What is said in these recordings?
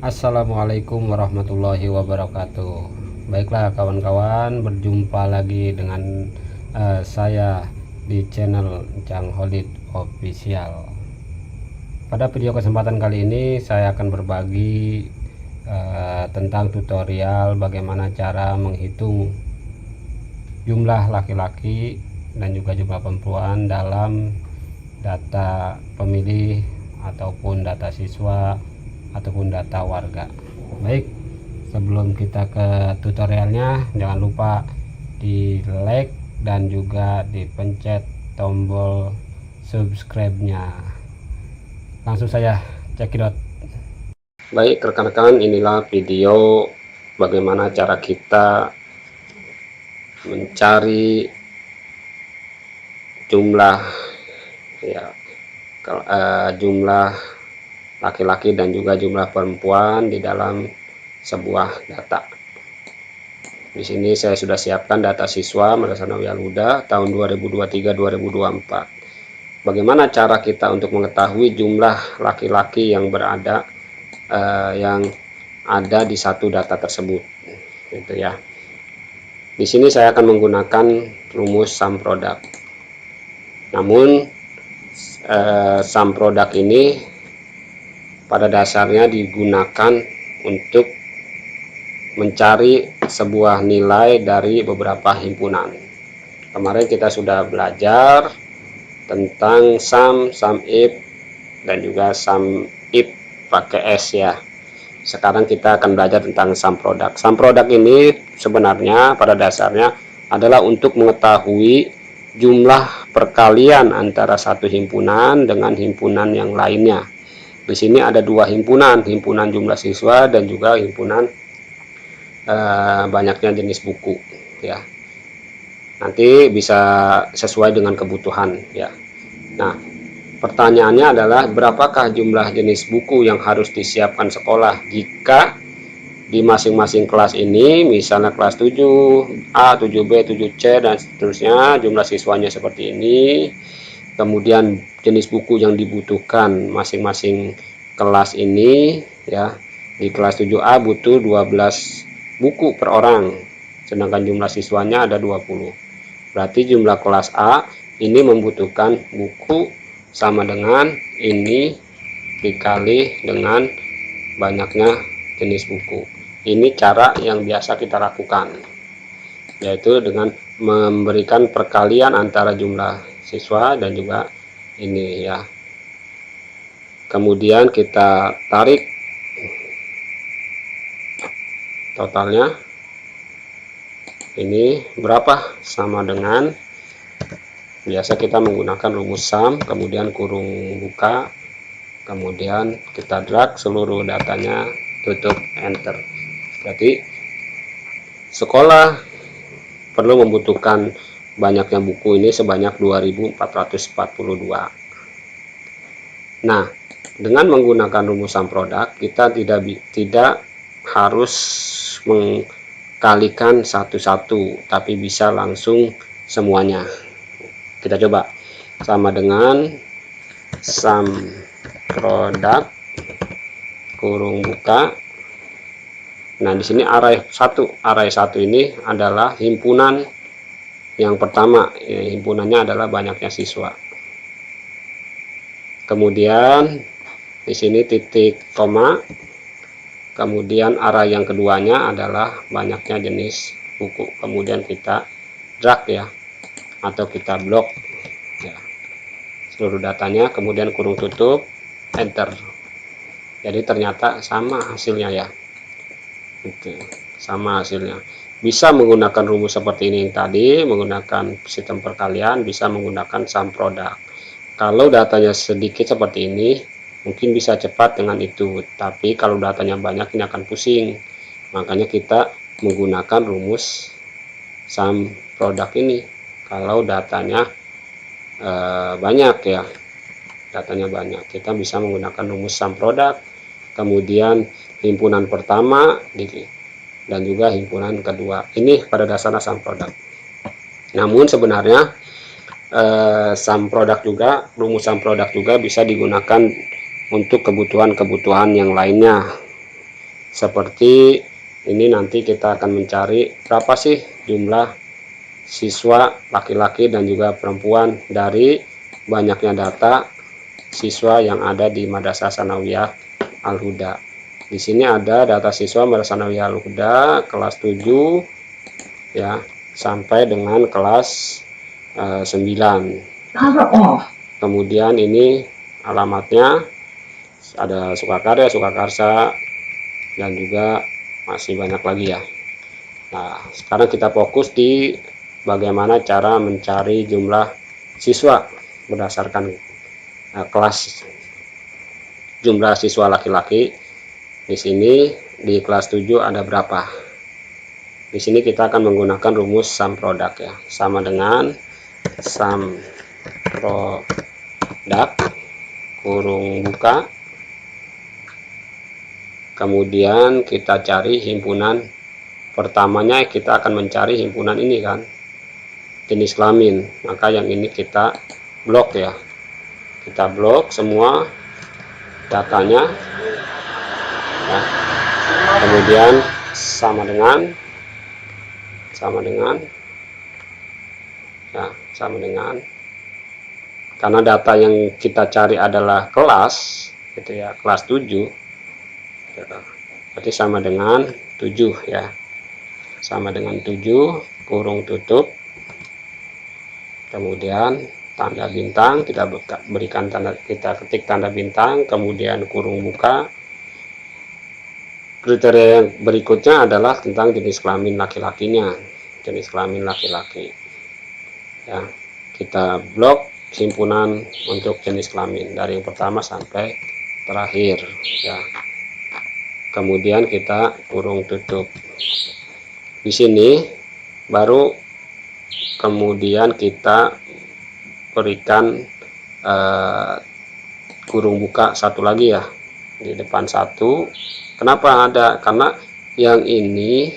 Assalamualaikum warahmatullahi wabarakatuh. Baiklah kawan-kawan, berjumpa lagi dengan saya di channel Cang Holid Official. Pada video kesempatan kali ini saya akan berbagi tentang tutorial bagaimana cara menghitung jumlah laki-laki dan juga jumlah perempuan dalam data pemilih ataupun data siswa ataupun data warga. Baik, sebelum kita ke tutorialnya, jangan lupa di like dan juga dipencet tombol subscribe-nya. Langsung saja cekidot. Baik rekan-rekan, inilah video bagaimana cara kita mencari jumlah jumlah laki-laki dan juga jumlah perempuan di dalam sebuah data. Di sini saya sudah siapkan data siswa Madrasah Nawiyah Al-Huda tahun 2023-2024. Bagaimana cara kita untuk mengetahui jumlah laki-laki yang ada di satu data tersebut, gitu ya. Di sini saya akan menggunakan rumus sum product. Namun sum product ini pada dasarnya digunakan untuk mencari sebuah nilai dari beberapa himpunan. Kemarin kita sudah belajar tentang sum if, dan juga sum if pakai S ya. Sekarang kita akan belajar tentang sum product. Sum product ini sebenarnya pada dasarnya adalah untuk mengetahui jumlah perkalian antara satu himpunan dengan himpunan yang lainnya. Di sini ada dua himpunan jumlah siswa dan juga himpunan banyaknya jenis buku ya. Nanti bisa sesuai dengan kebutuhan ya. Nah, pertanyaannya adalah berapakah jumlah jenis buku yang harus disiapkan sekolah jika di masing-masing kelas ini, misalnya kelas 7A, 7B, 7C dan seterusnya, jumlah siswanya seperti ini. Kemudian jenis buku yang dibutuhkan masing-masing kelas ini ya. Di kelas 7A butuh 12 buku per orang, sedangkan jumlah siswanya ada 20. Berarti jumlah kelas A ini membutuhkan buku sama dengan ini dikali dengan banyaknya jenis buku. Ini cara yang biasa kita lakukan, yaitu dengan memberikan perkalian antara jumlah siswa dan juga ini ya. Kemudian kita tarik totalnya, ini berapa, sama dengan biasa kita menggunakan rumus sum, kemudian kurung buka, kemudian kita drag seluruh datanya, tutup enter. Berarti sekolah perlu membutuhkan banyaknya buku ini sebanyak 2442. Nah, dengan menggunakan rumus sum product kita tidak harus mengkalikan satu-satu, tapi bisa langsung semuanya. Kita coba, sama dengan sum product kurung buka. Nah, di sini array 1 ini adalah himpunan yang pertama ya, himpunannya adalah banyaknya siswa. Kemudian di sini titik koma, kemudian array yang keduanya adalah banyaknya jenis buku. Kemudian kita drag ya, atau kita blok ya, seluruh datanya, kemudian kurung tutup enter. Jadi ternyata sama hasilnya ya. Oke, sama hasilnya. Bisa menggunakan rumus seperti ini yang tadi, menggunakan sistem perkalian, bisa menggunakan sum product. Kalau datanya sedikit seperti ini, mungkin bisa cepat dengan itu, tapi kalau datanya banyak ini akan pusing. Makanya kita menggunakan rumus sum product ini kalau datanya banyak ya, datanya banyak, kita bisa menggunakan rumus sum product, kemudian himpunan pertama dan juga himpunan kedua. Ini pada dasarnya sum product. Namun sebenarnya sum product juga, rumus sum product juga bisa digunakan untuk kebutuhan-kebutuhan yang lainnya. seperti ini. Nanti kita akan mencari berapa sih jumlah siswa laki-laki dan juga perempuan dari banyaknya data siswa yang ada di Madrasah Tsanawiyah Al-Huda. Di sini ada data siswa Madrasah Tsanawiyah Al-Huda kelas 7 ya sampai dengan kelas 9. Kemudian ini alamatnya ada Sukakarya, Sukakarsa, dan juga masih banyak lagi ya. Nah, sekarang kita fokus di bagaimana cara mencari jumlah siswa berdasarkan kelas. Jumlah siswa laki-laki di sini di kelas 7 ada berapa? Di sini kita akan menggunakan rumus sum product ya, sama dengan sum product kurung buka, kemudian kita cari himpunan pertamanya. Kita akan mencari himpunan ini kan, jenis kelamin, maka yang ini kita blok ya, kita blok semua datanya ya. Kemudian sama dengan karena data yang kita cari adalah kelas gitu ya, kelas 7, berarti sama dengan 7 ya, sama dengan 7 kurung tutup, kemudian tanda bintang, kita berikan tanda, kita ketik tanda bintang, kemudian kurung buka. Kriteria yang berikutnya adalah tentang jenis kelamin laki-lakinya, jenis kelamin laki-laki ya. Kita blok himpunan untuk jenis kelamin dari yang pertama sampai terakhir ya. Kemudian kita kurung tutup. Di sini baru kemudian kita berikan kurung buka satu lagi ya di depan satu. Kenapa ada? Karena yang ini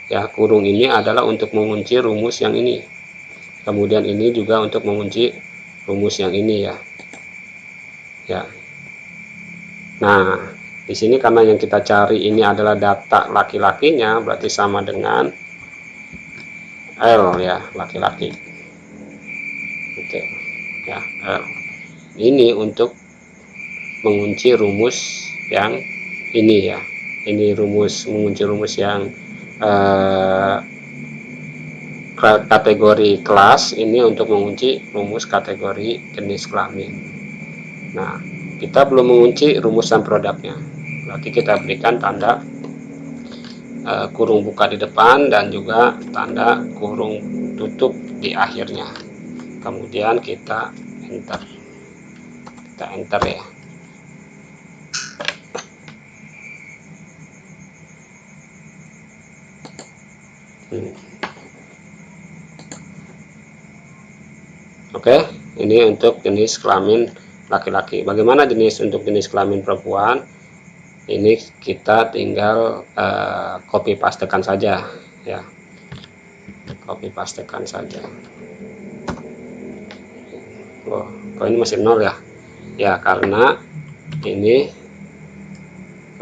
ya, kurung ini adalah untuk mengunci rumus yang ini, kemudian ini juga untuk mengunci rumus yang ini ya. Nah, di sini karena yang kita cari ini adalah data laki-lakinya, berarti sama dengan L ya, laki-laki. Oke ya, L. Ini untuk mengunci rumus yang ini ya. Ini rumus mengunci rumus yang kategori kelas, ini untuk mengunci rumus kategori jenis kelamin. Nah, kita belum mengunci rumusan produknya, berarti kita berikan tanda kurung buka di depan dan juga tanda kurung tutup di akhirnya. Kemudian kita enter ya. Oke, ini untuk jenis kelamin laki-laki. Bagaimana jenis untuk jenis kelamin perempuan? Ini kita tinggal copy pastekan saja ya, copy pastekan saja. Kok ini masih 0 ya? Ya, karena ini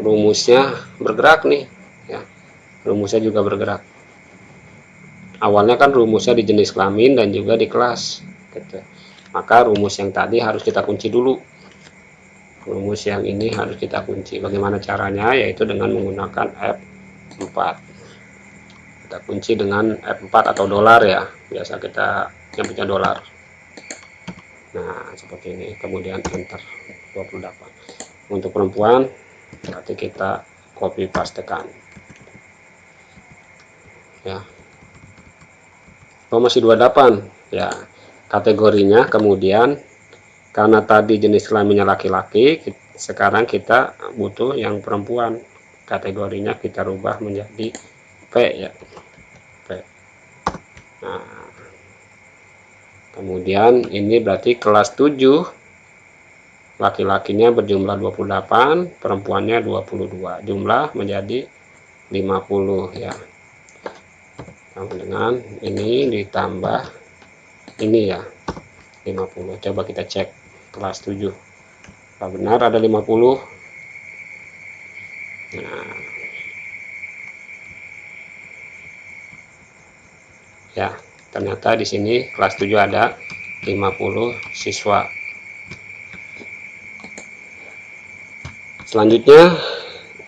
rumusnya bergerak nih ya, rumusnya juga bergerak. Awalnya kan rumusnya di jenis kelamin dan juga di kelas gitu. Maka rumus yang tadi harus kita kunci dulu, rumus yang ini harus kita kunci. Bagaimana caranya? Yaitu dengan menggunakan F4. Kita kunci dengan F4 atau dolar ya, biasa kita nyebutnya dolar. Nah, seperti ini. Kemudian enter 28. Untuk perempuan berarti kita copy pastekan ya. Oh, masih 28 ya kategorinya. Kemudian karena tadi jenis kelaminnya laki-laki, sekarang kita butuh yang perempuan, kategorinya kita rubah menjadi P ya, P. Nah, kemudian ini berarti kelas 7, laki-lakinya berjumlah 28, perempuannya 22, jumlah menjadi 50 ya. Dengan ini ditambah ini ya, 50. Coba kita cek kelas 7 apa benar ada 50. Nah, ya, ternyata di sini kelas 7 ada 50 siswa. Selanjutnya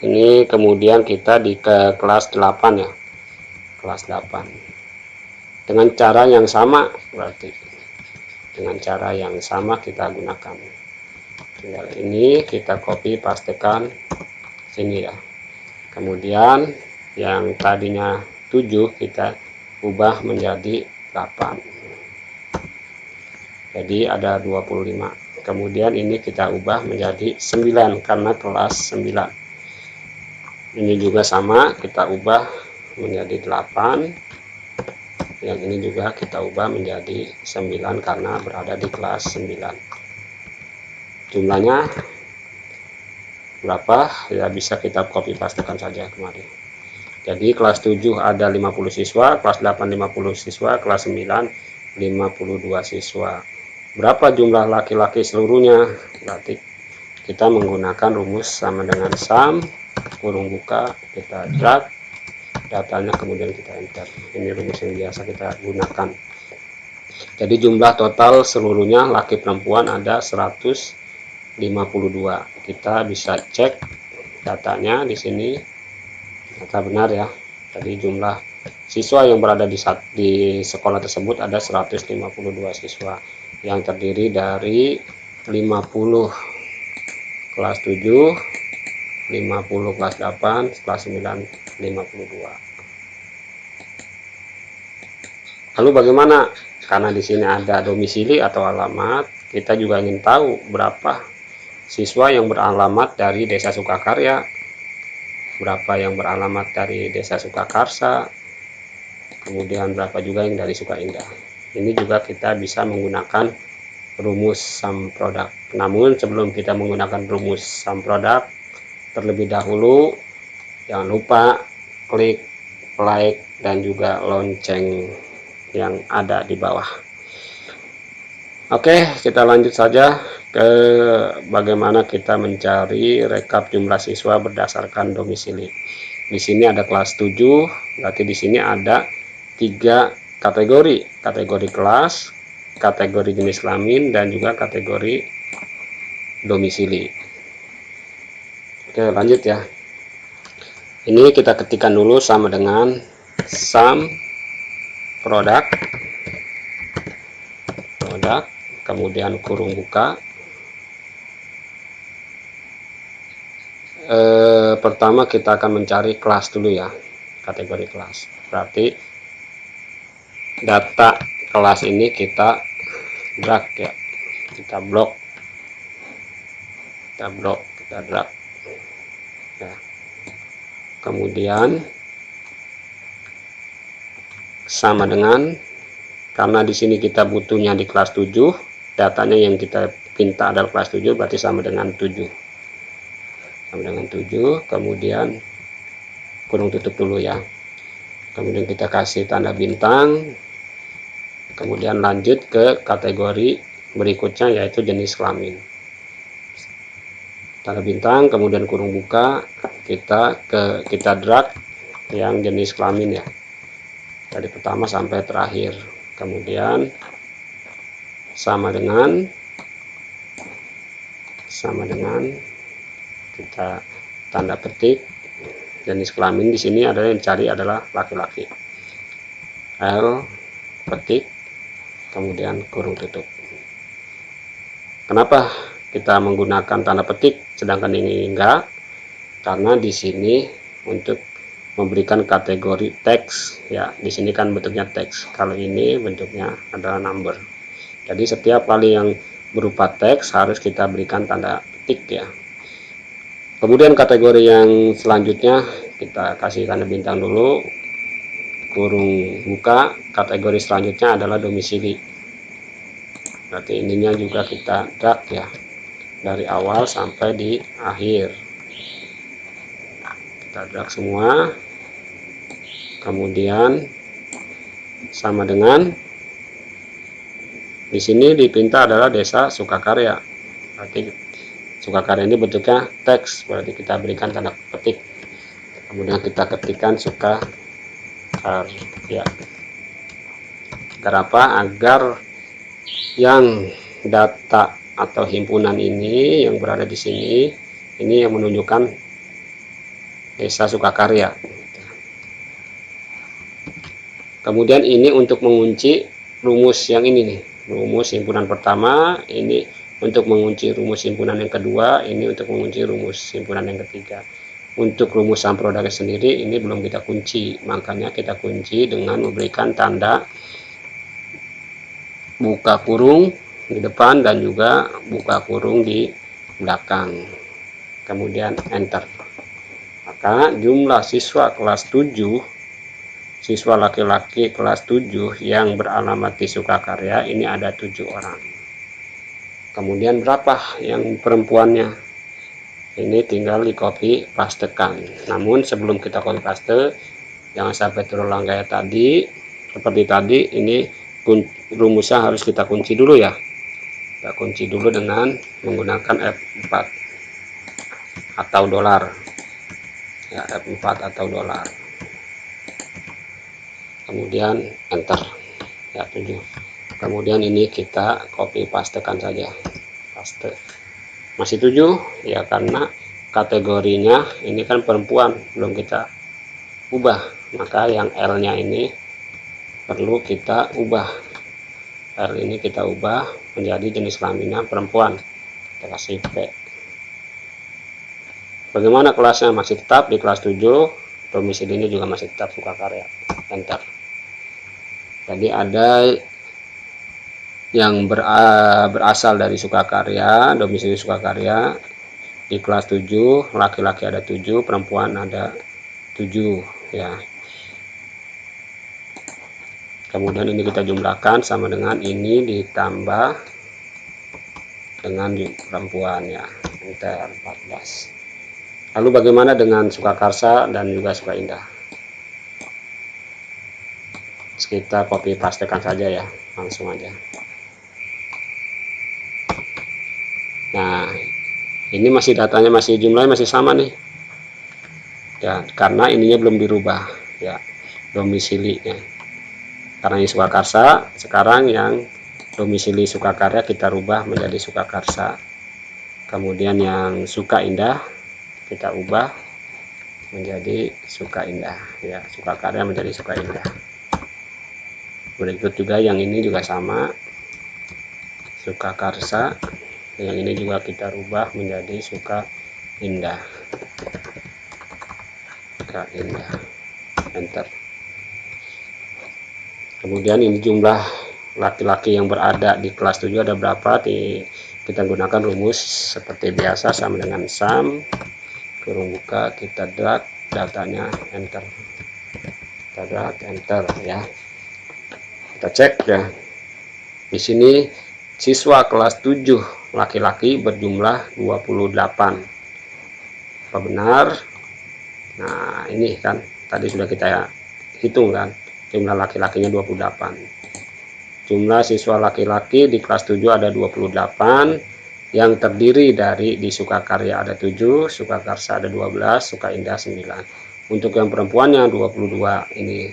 ini kemudian kita di ke kelas 8 ya. Kelas 8. Dengan cara yang sama, berarti dengan cara yang sama kita gunakan. Tinggal ini kita copy pastekan sini ya. Kemudian yang tadinya 7 kita ubah menjadi 8. Jadi ada 25. Kemudian ini kita ubah menjadi 9 karena kelas 9. Ini juga sama, kita ubah menjadi 8. Yang ini juga kita ubah menjadi 9 karena berada di kelas 9. Jumlahnya berapa? Ya bisa kita copy pastekan saja kemarin. Jadi kelas 7 ada 50 siswa, kelas 8 50 siswa, kelas 9 52 siswa. Berapa jumlah laki-laki seluruhnya? Berarti kita menggunakan rumus sama dengan sum, kurung buka, kita drag datanya, kemudian kita enter. Ini rumus yang biasa kita gunakan. Jadi jumlah total seluruhnya laki perempuan ada 152. Kita bisa cek datanya di sini. Data benar ya. Tadi jumlah siswa yang berada di sekolah tersebut ada 152 siswa yang terdiri dari 50 kelas 7, 50 kelas 8, kelas 9 52. Lalu bagaimana? Karena di sini ada domisili atau alamat, kita juga ingin tahu berapa siswa yang beralamat dari Desa Sukakarya, berapa yang beralamat dari Desa Sukakarsa, kemudian berapa juga yang dari Sukaindah. Ini juga kita bisa menggunakan rumus sum product. Namun sebelum kita menggunakan rumus sum product, terlebih dahulu jangan lupa klik like dan juga lonceng yang ada di bawah. Oke, kita lanjut saja ke bagaimana kita mencari rekap jumlah siswa berdasarkan domisili. Di sini ada kelas 7, berarti di sini ada 3 kategori kelas, kategori jenis kelamin, dan juga kategori domisili. Oke, lanjut ya. Ini kita ketikkan dulu sama dengan sum product, kemudian kurung buka. Pertama kita akan mencari kelas dulu ya, kategori kelas. Berarti data kelas ini kita drag ya, kita drag ya. Kemudian sama dengan, karena di sini kita butuhnya di kelas 7, datanya yang kita pinta adalah kelas 7, berarti sama dengan 7. Kemudian kurung tutup dulu ya. Kemudian kita kasih tanda bintang. Kemudian lanjut ke kategori berikutnya, yaitu jenis kelamin. Tanda bintang, kemudian kurung buka, kita drag yang jenis kelamin ya, dari pertama sampai terakhir. Kemudian sama dengan kita tanda petik jenis kelamin. Di sini adalah yang dicari adalah laki-laki. L petik, kemudian kurung tutup. Kenapa kita menggunakan tanda petik sedangkan ini enggak? Karena di sini untuk memberikan kategori teks ya, di sini kan bentuknya teks, kalau ini bentuknya adalah number. Jadi setiap kali yang berupa teks harus kita berikan tanda petik ya. Kemudian kategori yang selanjutnya kita kasih tanda bintang dulu, kurung buka. Kategori selanjutnya adalah domisili. Berarti ininya juga kita drag ya, dari awal sampai di akhir. Kita drag semua. Kemudian sama dengan di sini dipinta adalah Desa Sukakarya. Berarti Sukakarya ini bentuknya teks, berarti kita berikan tanda petik kemudian kita ketikkan Sukakarya. Agar apa? Agar yang data atau himpunan ini yang berada di sini, ini yang menunjukkan Desa Sukakarya. Kemudian ini untuk mengunci rumus yang ini nih, rumus himpunan pertama, ini untuk mengunci rumus himpunan yang kedua, ini untuk mengunci rumus himpunan yang ketiga. Untuk rumus Samprodaya sendiri ini belum kita kunci, makanya kita kunci dengan memberikan tanda buka kurung di depan dan juga buka kurung di belakang, kemudian enter. Maka jumlah siswa kelas 7, siswa laki-laki kelas 7 yang beralamat di Sukakarya ini ada 7 orang. Kemudian berapa yang perempuannya? Ini tinggal di copy pastekan. Namun sebelum kita copy paste, jangan sampai terulang kayak tadi. Seperti tadi, ini rumusnya harus kita kunci dulu ya. Kita kunci dulu dengan menggunakan F4 atau dolar. Ya, F4 atau dolar. Kemudian enter. Ya, 7. Kemudian ini kita copy pastekan saja. Paste. Masih 7 ya, karena kategorinya ini kan perempuan, belum kita ubah. Maka yang L-nya ini perlu kita ubah. L ini kita ubah menjadi jenis kelaminnya perempuan. Kita kasih P. Bagaimana kelasnya? Masih tetap di kelas 7. Domisilinya juga masih tetap Sukakarya. Enter. Jadi ada yang berasal dari Sukakarya, domisili Sukakarya di kelas 7, laki-laki ada 7, perempuan ada 7 ya. Kemudian ini kita jumlahkan sama dengan ini ditambah dengan perempuan ya. Enter 14. Lalu bagaimana dengan Sukakarsa dan juga Sukaindah? Kita copy pastekan saja ya, langsung aja. Nah, ini masih datanya, masih jumlahnya masih sama nih ya, karena ininya belum dirubah ya, domisilinya. Karena ini Sukakarsa, sekarang yang domisili Sukakarya kita rubah menjadi Sukakarsa. Kemudian yang Sukaindah kita ubah menjadi Sukaindah ya, Sukakarya menjadi Sukaindah. Berikut juga yang ini juga sama, Sukakarsa. Yang ini juga kita rubah menjadi Sukaindah. Sukaindah. Enter. Kemudian ini jumlah laki-laki yang berada di kelas 7 ada berapa? Kita gunakan rumus seperti biasa, sama dengan sum kurung buka, kita drag datanya, enter. Kita drag enter ya. Kita cek ya. Di sini siswa kelas 7 laki-laki berjumlah 28. Apa benar? Nah, ini kan tadi sudah kita hitung kan. Jumlah laki-lakinya 28. Jumlah siswa laki-laki di kelas 7 ada 28, yang terdiri dari di Sukakarya ada 7, Sukakarsa ada 12, Sukaindah 9. Untuk yang perempuannya 22, ini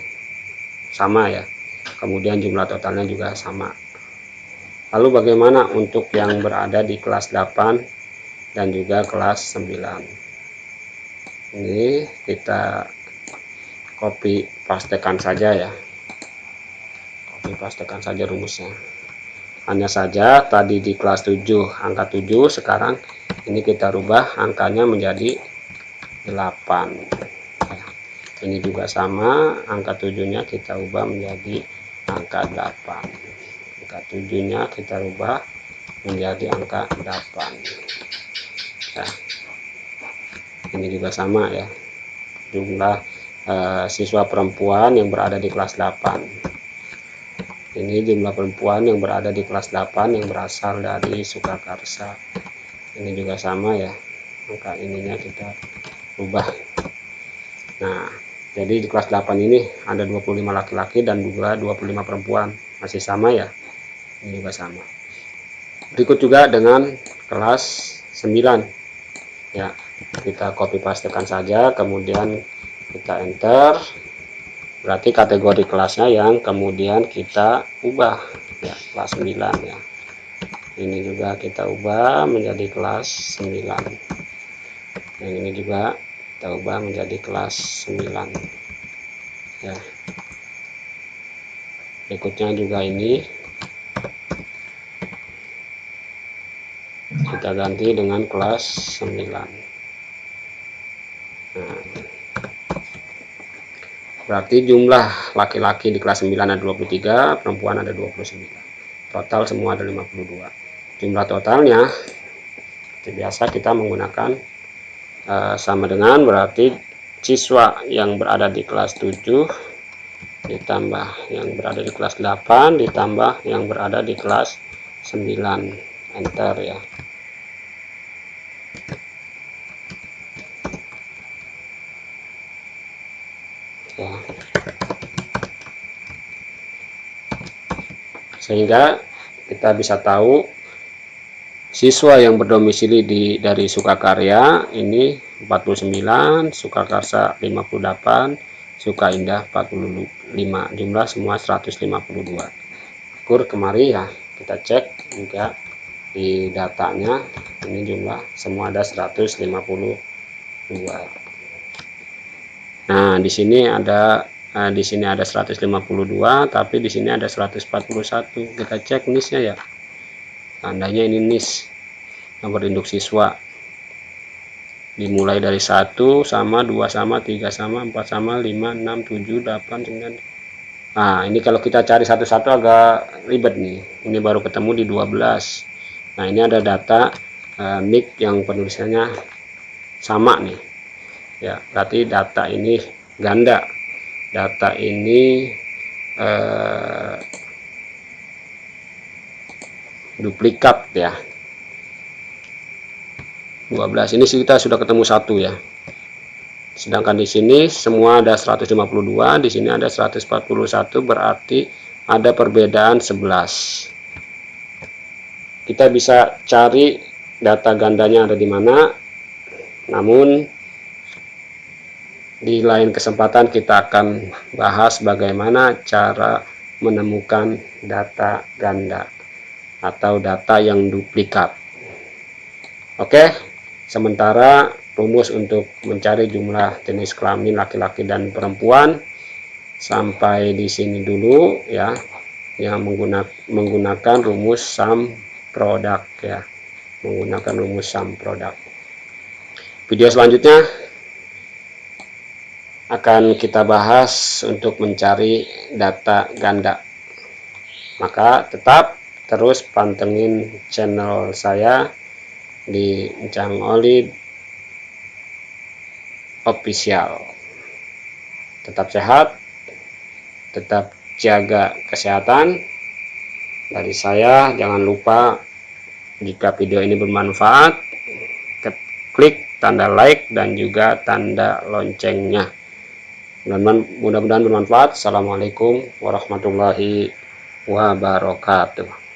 sama ya. Kemudian jumlah totalnya juga sama. Lalu bagaimana untuk yang berada di kelas 8 dan juga kelas 9? Ini kita copy pastekan saja ya, copy pastekan saja rumusnya. Hanya saja tadi di kelas 7 angka 7, sekarang ini kita rubah angkanya menjadi 8. Ini juga sama, angka 7-nya kita ubah menjadi angka 8. Angka 7-nya kita rubah menjadi angka 8 ya. Ini juga sama ya, jumlah siswa perempuan yang berada di kelas 8. Ini jumlah perempuan yang berada di kelas 8 yang berasal dari Sukakarsa. Ini juga sama ya, angka ininya kita ubah. Nah, jadi di kelas 8 ini ada 25 laki-laki dan juga 25 perempuan, masih sama ya. Ini juga sama. Berikut juga dengan kelas 9 ya, kita copy pastekan saja, kemudian kita enter. Berarti kategori kelasnya yang kemudian kita ubah ya, kelas 9 ya. Ini juga kita ubah menjadi kelas 9. Yang ini juga kita ubah menjadi kelas 9 ya. Berikutnya juga ini kita ganti dengan kelas 9. Nah, berarti jumlah laki-laki di kelas 9 ada 23, perempuan ada 29. Total semua ada 52. Jumlah totalnya seperti biasa kita menggunakan sama dengan berarti siswa yang berada di kelas 7 ditambah yang berada di kelas 8 ditambah yang berada di kelas 9. Enter ya. Ya. Sehingga kita bisa tahu siswa yang berdomisili dari Sukakarya ini 49, Sukakarsa 58, Sukaindah 45, jumlah semua 152. Kur kemari ya, kita cek juga di datanya, ini jumlah semua ada 152. Nah, di sini ada 152, tapi di sini ada 141. Kita cek NIS-nya ya. Tandanya ini NIS, nomor induk siswa. Dimulai dari 1 sama, 2 sama, 3 sama, 4 sama, 5, 6, 7, 8, 9. Nah, ini kalau kita cari satu-satu agak ribet nih. Ini baru ketemu di 12. Nah, ini ada data NIK yang penulisannya sama nih. Ya, berarti data ini ganda. Data ini duplikat ya. 12 ini kita sudah ketemu satu ya. Sedangkan di sini semua ada 152, di sini ada 141, berarti ada perbedaan 11. Kita bisa cari data gandanya ada di mana. Namun di lain kesempatan kita akan bahas bagaimana cara menemukan data ganda atau data yang duplikat. Oke, sementara rumus untuk mencari jumlah jenis kelamin laki-laki dan perempuan sampai di sini dulu ya, yang menggunakan rumus sum product ya, menggunakan rumus sum product. Video selanjutnya akan kita bahas untuk mencari data ganda. Maka tetap terus pantengin channel saya di Encang Oli Official. Tetap sehat, tetap jaga kesehatan. Dari saya, jangan lupa jika video ini bermanfaat, klik tanda like dan juga tanda loncengnya. Mudah-mudahan bermanfaat. Assalamualaikum warahmatullahi wabarakatuh.